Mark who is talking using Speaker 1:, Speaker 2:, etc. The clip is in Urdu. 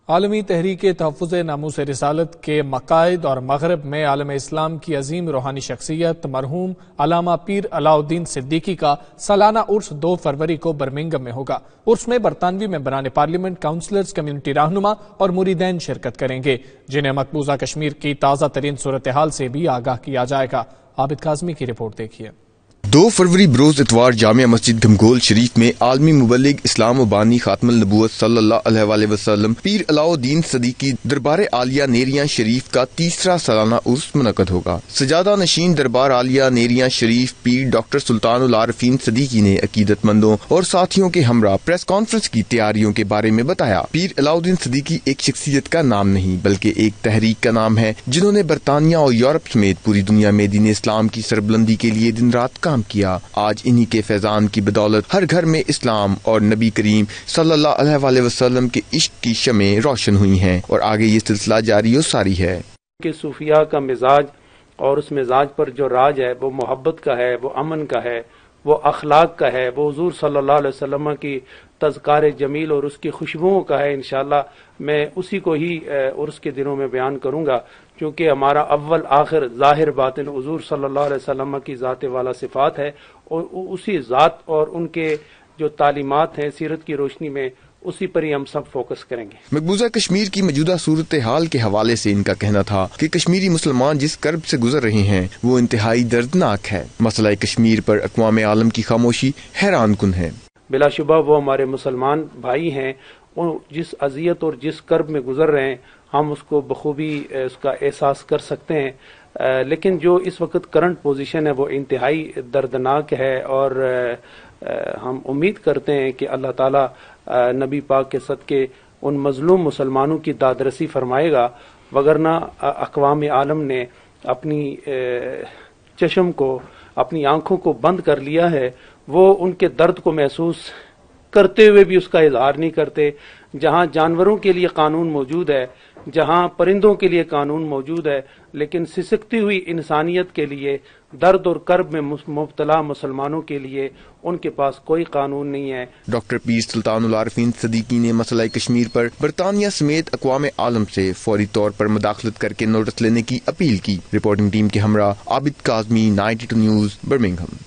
Speaker 1: عالمی تحریک تحفظ ناموس رسالت کے مقاصد اور مغرب میں عالم اسلام کی عظیم روحانی شخصیت مرحوم علامہ پیر علاء الدین صدیقی کا سالانہ عرس 2 فروری کو برمنگھم میں ہوگا۔ عرس میں برطانوی ممبران پارلیمنٹ، کونسلرز، کمیونٹی رہنما اور مریدین شرکت کریں گے، جنہیں مقبوضہ کشمیر کی تازہ ترین صورتحال سے بھی آگاہ کیا جائے گا۔ عابد کاظمی کی رپورٹ دیکھیے۔
Speaker 2: 2 فروری بروز اتوار جامع مسجد گھمگول شریف میں عالمی مبلغ اسلام و بانی خاتم النبوت صلی اللہ علیہ وآلہ وسلم پیر علاء الدین صدیقی دربار عالیہ نیریاں شریف کا 3واں سالانہ عرس منعقد ہوگا۔ سجادہ نشین دربار عالیہ نیریاں شریف پیر ڈاکٹر سلطان العارفین صدیقی نے عقیدت مندوں اور ساتھیوں کے ہمراہ پریس کانفرنس کی تیاریوں کے بارے میں بتایا۔ پیر علاء الدین صدیقی ایک شخصیت کا نام نہیں بلکہ ایک تحریک کا نام ہے، جنہوں نے برطانیہ اور یورپ سمیت پوری دنیا میں دین اسلام کی سربلندی کے لیے دن رات کام کیا۔ آج انہی کے فیضان کی بدولت ہر گھر میں اسلام اور نبی کریم صلی اللہ علیہ وآلہ وسلم کے عشق کی شمعیں روشن ہوئی ہیں اور آگے یہ سلسلہ جاری و ساری ہے۔
Speaker 3: کہ صوفیاء کا مزاج اور اس مزاج پر جو راج ہے وہ محبت کا ہے، وہ امن کا ہے، وہ اخلاق کا ہے، وہ حضور صلی اللہ علیہ وسلم کی تذکار جمیل اور اس کی خوشبوؤں کا ہے۔ انشاءاللہ میں اسی کو ہی عرس کے دنوں میں بیان کروں گا، چونکہ ہمارا اول آخر ظاہر باطن حضور صلی اللہ علیہ وسلم کی ذات والا صفات ہے، اور اسی ذات اور ان کے جو تعلیمات ہیں سیرت کی روشنی میں اسی پر ہی ہم سب فوکس کریں گے۔
Speaker 2: مقبوضہ کشمیر کی موجودہ صورتحال کے حوالے سے ان کا کہنا تھا کہ کشمیری مسلمان جس کرب سے گزر رہے ہیں وہ انتہائی دردناک ہے۔ مسئلہ کشمیر پر اقوام عالم کی خاموشی حیران کن ہے۔
Speaker 3: بلا شبہ وہ ہمارے مسلمان بھائی ہیں، جس اذیت اور جس کرب میں گزر رہے ہیں ہم اس کو بخوبی اس کا احساس کر سکتے ہیں، لیکن جو اس وقت کرنٹ پوزیشن ہے وہ انتہائی دردناک ہے، اور ہم امید کرتے ہیں کہ اللہ تعالیٰ نبی پاک کے صدقے ان مظلوم مسلمانوں کی دادرسی فرمائے گا، وگرنہ اقوام عالم نے اپنی چشم کو، اپنی آنکھوں کو بند کر لیا ہے، وہ ان کے درد کو محسوس کرتے ہوئے بھی اس کا اظہار نہیں کرتے۔ جہاں جانوروں کے لیے قانون موجود ہے، جہاں پرندوں کے لیے قانون موجود ہے، لیکن سسکتی ہوئی انسانیت کے لیے، درد اور کرب میں مبتلا مسلمانوں کے لیے ان کے پاس کوئی قانون نہیں ہے۔
Speaker 2: ڈاکٹر پیر سلطان العارفین صدیقی نے مسئلہ کشمیر پر برطانیہ سمیت اقوام عالم سے فوری طور پر مداخلت کر کے نوٹس لینے کی اپیل کی۔ رپورٹنگ ٹیم کے ہمراہ عابد کاظمی، 92 نیوز، برمنگھم۔